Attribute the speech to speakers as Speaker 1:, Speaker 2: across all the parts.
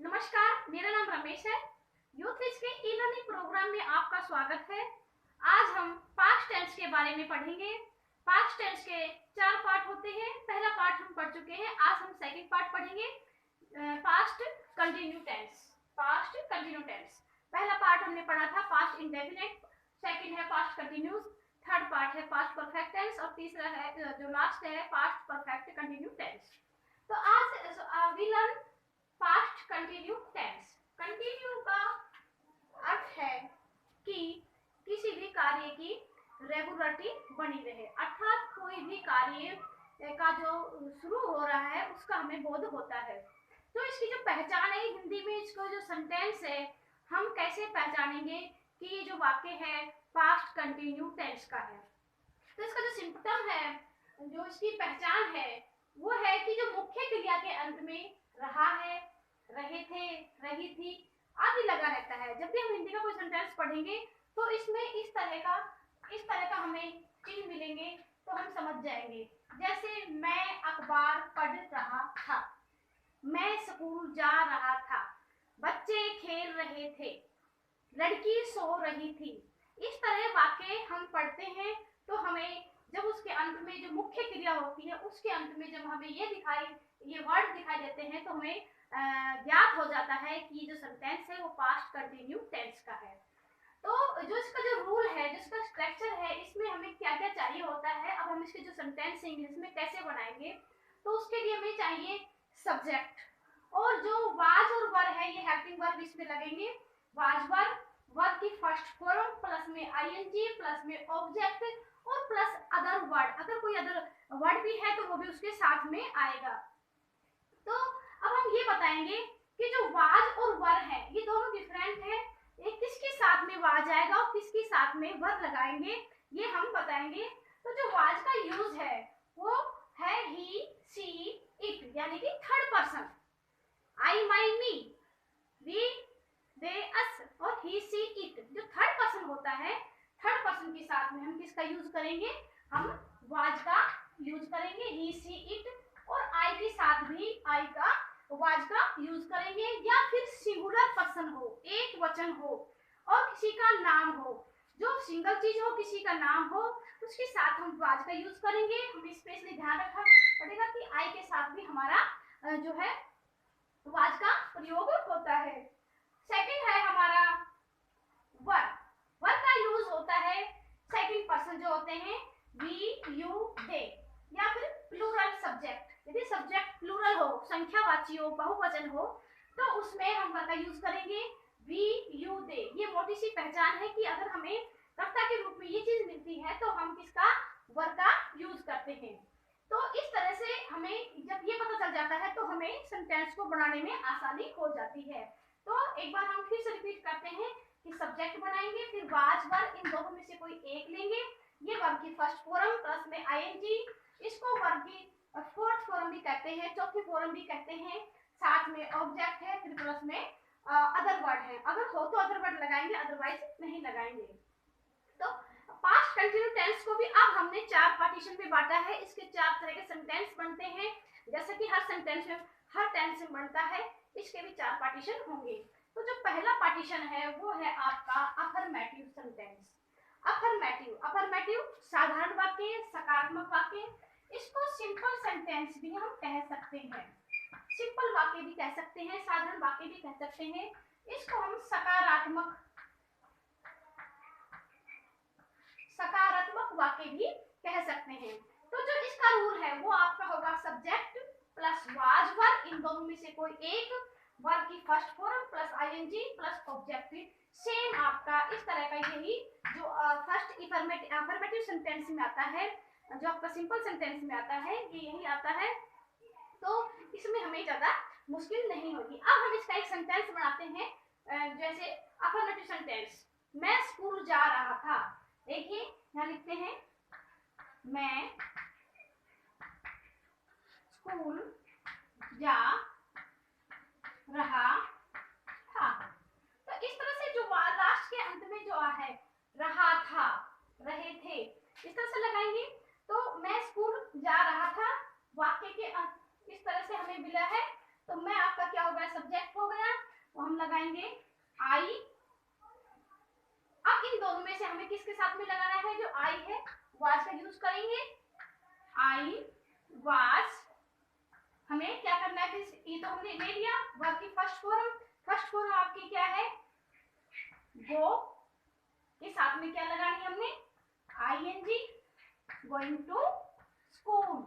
Speaker 1: नमस्कार, मेरा नाम रमेश है। यूथ रिच के ई लर्निंग प्रोग्राम में आपका स्वागत है। आज हम पास्ट टेंस के बारे में पढ़ेंगे। पास्ट टेंस के 4 पार्ट होते हैं। पहला पार्ट हम पढ़ चुके हैं, आज हम सेकंड पार्ट पढ़ेंगे। Past continue tense. Past continue tense पहला पार्ट हमने पढ़ा था पास्ट इंडेफिनिट, सेकंड है पास्ट कंटिन्यूस, थर्ड पार्ट है पास्ट परफेक्ट टेंस और तीसरा है जो लास्ट है पास्ट परफेक्ट कंटिन्यू टेंस। तो आज we learn past continue tense. Continue का अर्थ है कि किसी भी कार्य की रेगुलरिटी बनी रहे, अर्थात कोई भी कार्य का जो शुरू हो रहा है उसका हमें बोध होता है। तो इसकी जो पहचान है हिंदी में, इसको जो सेंटेंस है हम कैसे पहचानेंगे कि ये जो वाक्य है पास्ट कंटिन्यू टेंस का है। तो इसका जो सिम्पटम है, जो इसकी पहचान है वो है कि जो मुख्य क्रिया के अंत में रहा है, रहे थे, रही थी आदि लगा रहता है। जब भी हम हिंदी का कोई सेंटेंस पढ़ेंगे तो इसमें इस तरह का हमें चिन्ह मिलेंगे तो हम समझ जाएंगे। जैसे मैं अखबार पढ़ रहा था, मैं स्कूल जा रहा था, बच्चे खेल रहे थे, लड़की सो रही थी। इस तरह वाक्य हम पढ़ते हैं तो हमें जब उसके अंत में जो मुख्य क्रिया होती है उसके अंत में जब हमें ये वर्ड दिखाई देते हैं तो हमें ज्ञात हो जाता है कि जो सेंटेंस है वो पास्ट कंटिन्यू टेंस का है। तो जो इसका जो रूल है, जो इसका स्ट्रक्चर है, इसमें हमें क्या क्या चाहिए होता है। अब हम इसके जो सेंटेंस है इंग्लिश में कैसे बनाएंगे, तो उसके लिए हमें चाहिए सब्जेक्ट और जो वाज और वर है ये हेल्पिंग वर्ब इसमें लगेंगे। वाज वर्ब की फर्स्ट फॉर्म प्लस में आईएनजी प्लस में ऑब्जेक्ट और प्लस अदर वर्ड, अगर कोई अदर वर्ड भी है तो वो भी उसके साथ में आएगा। तो अब हम ये बताएंगे कि जो वाज और वर है ये दोनों डिफरेंट है, एक किसके साथ में वाज आएगा और किसके साथ में वर लगाएंगे ये हम बताएंगे। तो जो वाज का यूज है वो है ही, सी, इट, यानी कि third person, I, my, me, we, they, us और ही, सी, इट। जो थर्ड पर्सन होता है, थर्ड पर्सन के साथ में हम किसका यूज करेंगे, हम वाज का यूज करेंगे, ही, सी, इट। और आई के साथ भी आई का वाज का यूज करेंगे, या फिर सिंगुलर पर्सन हो, एक वचन हो और किसी का नाम हो, जो सिंगल चीज हो, किसी का नाम हो, उसके साथ हम वाज का यूज करेंगे। हमें स्पेशली ध्यान रखना पड़ेगा कि आई के साथ भी हमारा जो है वाज का प्रयोग होता है। सेकंड है हमारा वर। वर का यूज होता है सेकंड पर्सन जो होते हैं वी, यू, दे, या फिर प्लूरल सब्जेक्ट। यदि सब्जेक्ट प्लूरल हो, संख्यावाची हो, बहुवचन हो, तो उसमें हम वर का यूज करेंगे वी, यू, दे। ये मोटी सी पहचान है कि अगर हमें कर्ता के रूप में ये चीज मिलती है तो हम किसका, वर का यूज करते हैं। तो इस तरह से हमें जब ये पता चल जाता है तो हमें सेंटेंस को बनाने में आसानी हो जाती है। तो एक बार हम फिर से रिपीट करते हैं कि सब्जेक्ट बनाएंगे, फिर वाज वर, इन दोनों में से कोई एक लेंगे। ये वर्ब की फर्स्ट फॉर्म प्लस में आईएनजी, इसको वर्ब की फोर्थ फॉर्म भी कहते हैं, चौथी फॉर्म भी कहते हैं, साथ में ऑब्जेक्ट है, फिर प्लस में अदर वर्ड है। अगर हो तो अदर वर्ड लगाएंगे, अदरवाइज नहीं लगाएंगे। तो पास्ट कंटिन्यू टेंस को भी अब हमने 4 पार्टीशन में बांटा है। इसके 4 तरह के सेंटेंस बनते हैं, जैसे कि हर सेंटेंस में हर टेंस में बनता है, इसके भी 4 पार्टीशन होंगे। तो जो पहला पार्टीशन है वो है आपका अफर्मेटिव सेंटेंस। अफर्मेटिव साधारण वाक्य, सकारात्मक वाक्य, इसको सिंपल सेंटेंस भी हम कह सकते हैं, सिंपल वाक्य भी कह सकते हैं, साधारण वाक्य भी कह सकते हैं। इसको हम सकारात्मक वाक्य भी कह सकते हैं। तो जो इसका रूल है वो आपका होगा सब्जेक्ट प्लस वाज वर, इन दोनों में से कोई एक, वर्ब की first form plus ING plus object. Same आपका इस तरह का यही जो फर्स्ट अफर्मेटिव सेंटेंस में आता है, जो आपका सिंपल सेंटेंस में आता है, ये यही आता है। तो इसमें हमें ज्यादा मुश्किल नहीं होगी। अब हम इसका एक सेंटेंस बनाते हैं, जैसे अफर्मेटिव सेंटेंस, मैं स्कूल जा रहा था। देखिए यहाँ लिखते हैं मैं स्कूल जा रहा था। तो इस तरह से जो लास्ट के अंत में जो है रहा था, रहे थे, इस तरह से लगाएंगे। तो मैं स्कूल जा रहा था, वाक्य के इस तरह से हमें मिला है, तो मैं आपका क्या हो गया, सब्जेक्ट हो गया। किसके साथ में लगाना है, जो आई है वाज का यूज करेंगे। आई वाज, हमें क्या करना है, ये तो हमने ले लिया वर्ब की फर्स्ट फॉर्म। फर्स्ट फॉर्म आपकी क्या है, गो के साथ में क्या लगानी है हमने, ING, going to school.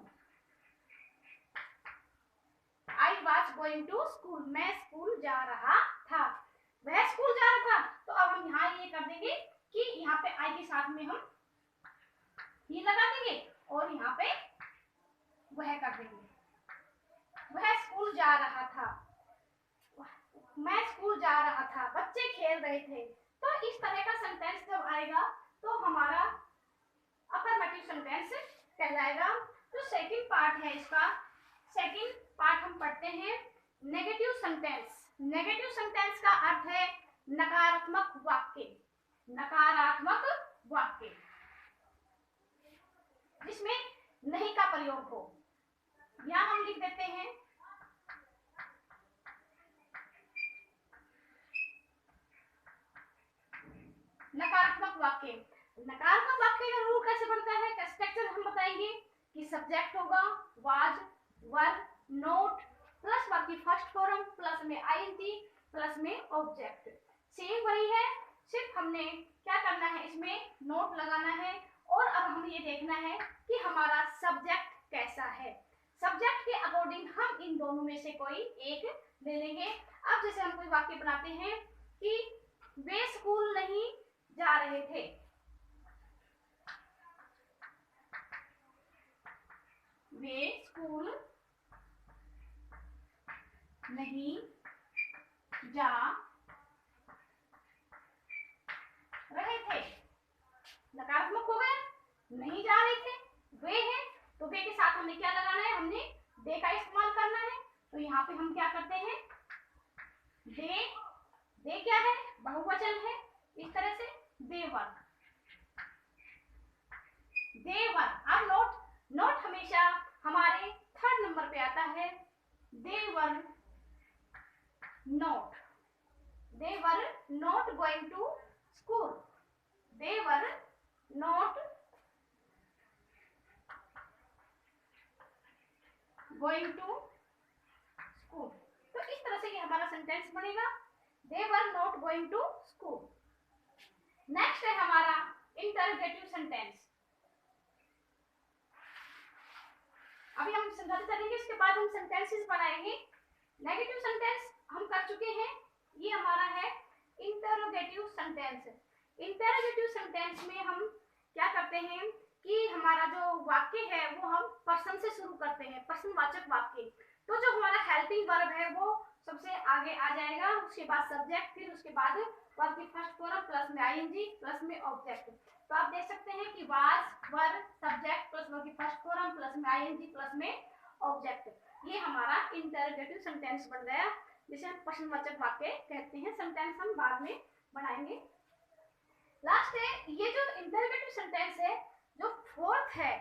Speaker 1: I was going to school, मैं स्कूल जा रहा था, वह स्कूल जा रहा था। तो अब हम यहाँ ये कर देंगे कि यहाँ पे आई के साथ में हम ये लगा देंगे और यहाँ पे वह कर देंगे, वह स्कूल जा रहा था, मैं स्कूल जा रहा था, बच्चे खेल रहे थे। तो इस तरह का सेंटेंस जब आएगा तो हमारा अफर्मेटिव सेंटेंस कहलाएगा। तो सेकंड पार्ट है इसका, सेकंड पार्ट हम पढ़ते हैं नेगेटिव सेंटेंस। नेगेटिव सेंटेंस का अर्थ है नकारात्मक वाक्य, नकारात्मक वाक्य जिसमें नहीं का प्रयोग हो। यहां हम लिख देते हैं नकारात्मक वाक्य। नकारात्मक वाक्य का रूल कैसे बनता है, का स्ट्रक्चर हम बताएंगे कि सब्जेक्ट होगा was, were, note plus verb की फर्स्ट फॉर्म प्लस में आईएनजी प्लस में ऑब्जेक्ट। सेम वही है, सिर्फ हमने क्या करना है, इसमें नोट लगाना है और अब हमें ये देखना है कि हमारा सब्जेक्ट कैसा है। सब्जेक्ट के अकॉर्डिंग हम इन दोनों में से कोई एक ले लेंगे। अब जैसे हम कोई वाक्य बनाते हैं कि वे स्कूल नहीं जा रहे थे, वे स्कूल नहीं जा रहे थे, नकारात्मक हो गया, नहीं जा रहे थे, वे हैं तो वे के साथ हमें क्या लगाना है, हमने दे का इस्तेमाल करना है। तो यहाँ पे हम क्या करते हैं, दे, दे क्या है, बहुवचन है, इस तरह से देवर, देवर। अब नोट, नोट हमेशा हमारे थर्ड नंबर पे आता है, they're not, they're not going to school, they're not going to school. तो इस तरह से ये हमारा सेंटेंस बनेगा, they were not going to school। Next है हमारा इंटरोगेटिव सेंटेंस। अभी हम समझाते चलेंगे, इसके बाद हम सेंटेंसेस बनाएंगे। नेगेटिव सेंटेंस हम कर चुके हैं, ये हमारा है इंटरोगेटिव सेंटेंस। इंटरोगेटिव सेंटेंस में हम क्या करते हैं कि हमारा जो वाक्य है वो हम पर्सन से शुरू करते हैं, पर्सनवाचक वाक्य। तो जो हमारा हेल्पिंग वर्ब है वो सबसे आगे आ जाएगा, उसके बाद सब्जेक्ट, फिर उसके बाद वर्ब की फर्स्ट फॉर्म प्लस में आईएनजी प्लस में ऑब्जेक्ट। तो आप देख सकते हैं कि was, were, subject plus verb की फर्स्ट फॉर्म प्लस में आईएनजी प्लस में ऑब्जेक्ट। ये हमारा इंटरोगेटिव सेंटेंस बन गया, जिसे हम प्रश्नवाचक वाक्य कहते हैं। सेंटेंस हम बाद में बनाएंगे। लास्ट है ये जो इंटरोगेटिव सेंटेंस है, जो फोर्थ है,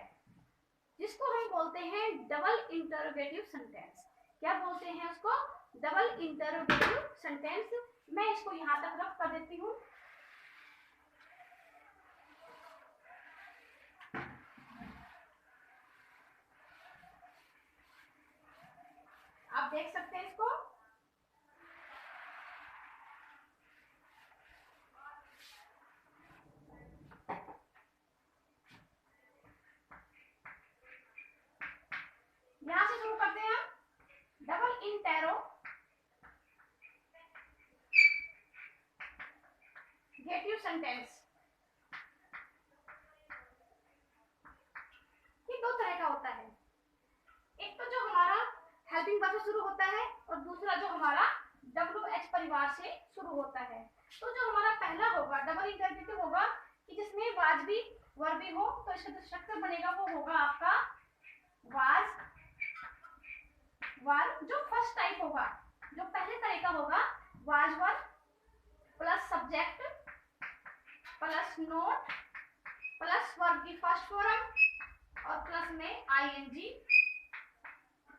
Speaker 1: जिसको हम बोलते हैं डबल इंटरोगेटिव सेंटेंस। क्या बोलते हैं उसको, डबल इंटरोगेटिव सेंटेंस। मैं इसको यहां तक रख कर देती हूँ। आप देख सकते हैं इसको, यहां से शुरू करते हैं हम। डबल इंटरोगेटिव सेंटेंस, ये दो तरह का होता है। एक तो जो हमारा हेल्पिंग वर्ब से शुरू होता है और दूसरा जो हमारा WH परिवार से शुरू होता है। तो जो हमारा पहला होगा डबल इंटरोगेटिव होगा कि जिसमें वाज भी वर्ब भी हो, तो इसका जो स्ट्रक्चर बनेगा वो होगा आपका वाज वर। जो फर्स्ट टाइप होगा, जो पहले तरह का होगा, was were plus subject plus note plus verb की फर्स्ट फॉर्म और प्लस में आईएनजी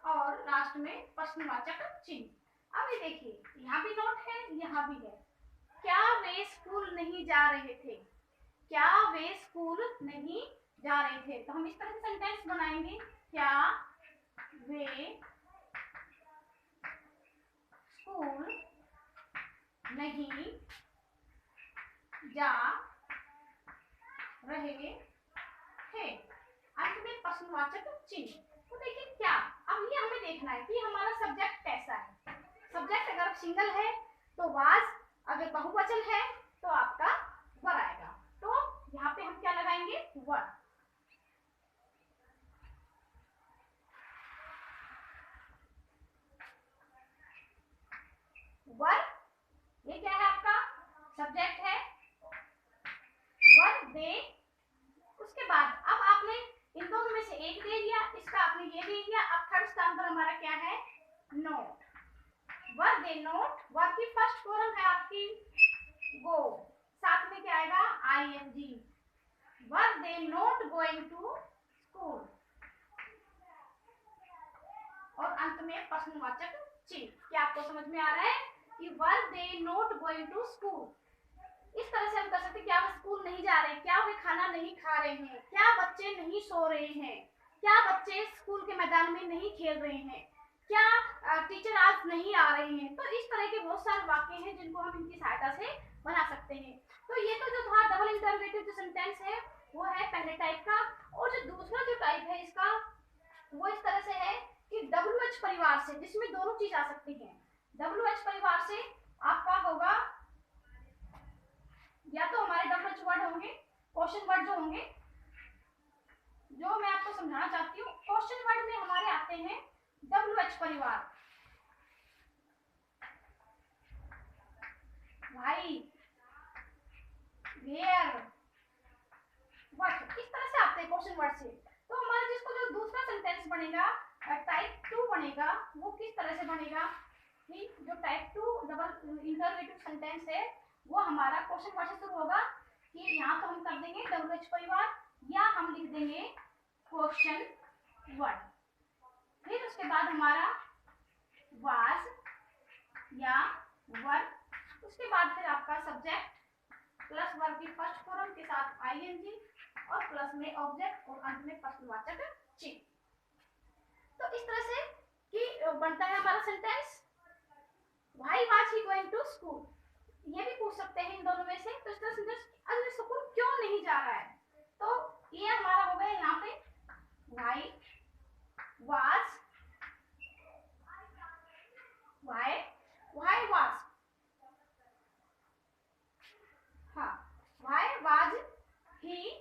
Speaker 1: और लास्ट में प्रश्नवाचक चिन्ह। अब ये देखिए, यहाँ भी नोट है, यहाँ भी है। क्या वे स्कूल नहीं जा रहे थे, क्या वे स्कूल नहीं जा रहे थे। तो हम इस तरह से सेंटेंस बनाएंगे, क्या वे स्कूल नहीं जा रहे थे। अंत में प्रश्नवाचक चिन्ह। तो देखिए क्या, अब ये हमें देखना है कि हमारा सब्जेक्ट कैसा है। सब्जेक्ट अगर सिंगल है तो वाज, अगर बहुवचन है तो आपका वर आएगा। तो यहाँ पे हम क्या लगाएंगे, वर। वर, ये क्या है आपका सब्जेक्ट है, वर दे। उसके बाद अब आपने इन दोनों में से एक दे दिया, इसका आपने ये दे दिया। अब थर्ड स्थान पर हमारा क्या है, नोट। वर दे नोट, वर की फर्स्ट फॉर्म है आपकी गो, साथ में क्या आएगा ING. Were they not going to school, और अंत में प्रश्नवाचक चिन्ह। क्या आपको समझ में आ रहा है कि वर they not going to school. इस तरह से हम कर सकते हैं, क्या वे स्कूल नहीं जा रहे, क्या वे खाना नहीं खा रहे हैं, क्या बच्चे नहीं सो रहे हैं, क्या बच्चे स्कूल के मैदान में नहीं खेल रहे हैं, क्या टीचर आज नहीं आ रहे हैं। तो इस तरह के बहुत सारे वाक्य हैं जिनको हम इनकी सहायता से बना सकते हैं। तो ये तो जो था डबल इंटरोगेटिव जो सेंटेंस है वो है पहले टाइप का। और जो दूसरा जो टाइप है इसका वो इस तरह से है कि WH परिवार से, जिसमें दोनों चीज आ सकती है। WH परिवार से आपका होगा, या तो हमारे WH वर्ड होंगे, क्वेश्चन वर्ड जो होंगे, जो मैं आपको समझाना चाहती हूँ। क्वेश्चन वर्ड में हमारे आते हैं WH परिवार, भाई, वेयर, व्हाट, इस तरह से आते हैं क्वेश्चन वर्ड से। तो हमारा जिसको जो दूसरा सेंटेंस बनेगा, टाइप 2 बनेगा, वो किस तरह से बनेगा कि जो टाइप 2 डबल इंटरोगेटिव सेंटेंस है वो हमारा क्वेश्चन वर्ड से शुरू होगा। कि यहाँ तो हम कर देंगे WH परिवार, या हम लिख देंगे क्वेश्चन वर्ड। फिर उसके बाद हमारा वाज या वर, उसके बाद फिर आपका सब्जेक्ट प्लस वर्ब की फर्स्ट फॉर्म के साथ आईएनजी, और प्लस में ऑब्जेक्ट, और अंत में प्रश्नवाचक चिन्ह। तो इस तरह से कि बनता है हमारा sentence, why was he going to school. ये भी पूछ सकते हैं इन दोनों में से। तो इस तरह सेंटेंस, अरे स्कूल क्यों नहीं जा रहा है, तो ये हमारा हो गया यहाँ पे व्हाई वाज, व्हाई वाज, हाँ, why was he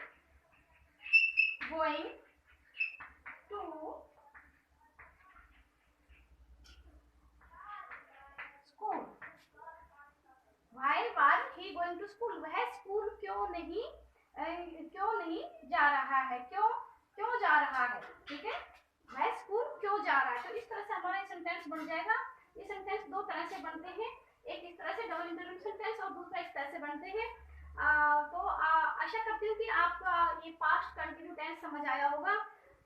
Speaker 1: going to school. Why was he going to school, वह स्कूल क्यों नहीं जा रहा है, क्यों जा रहा है, ठीक है, वह स्कूल क्यों जा रहा है। तो इस तरह से हमारा सेंटेंस बन जाएगा। ये सेंटेंस दो तरह से बनते हैं, एक इस तरह से डबल इंटरोगेटिव सेंटेंस, और दूसरा इस तरह से बनते हैं। तो आशा करती हूँ कि आपका ये पास्ट कंटिन्यू टेंस समझ आया होगा।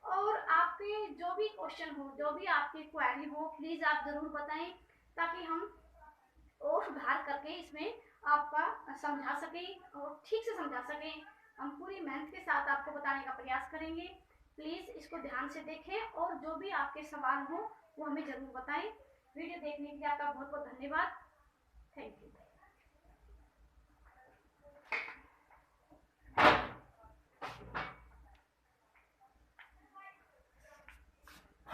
Speaker 1: और आपके जो भी क्वेश्चन हो, जो भी आपकी क्वेरी हो, प्लीज आप जरूर बताएं, ताकि हम और सुधार करके इसमें आपका समझा सकें और ठीक से समझा सकें। हम पूरी मेहनत के साथ आपको बताने का प्रयास करेंगे। प्लीज़ इसको ध्यान से देखें, और जो भी आपके सवाल हो वो हमें ज़रूर बताएं। वीडियो देखने के लिए आपका बहुत बहुत धन्यवाद। Thank you.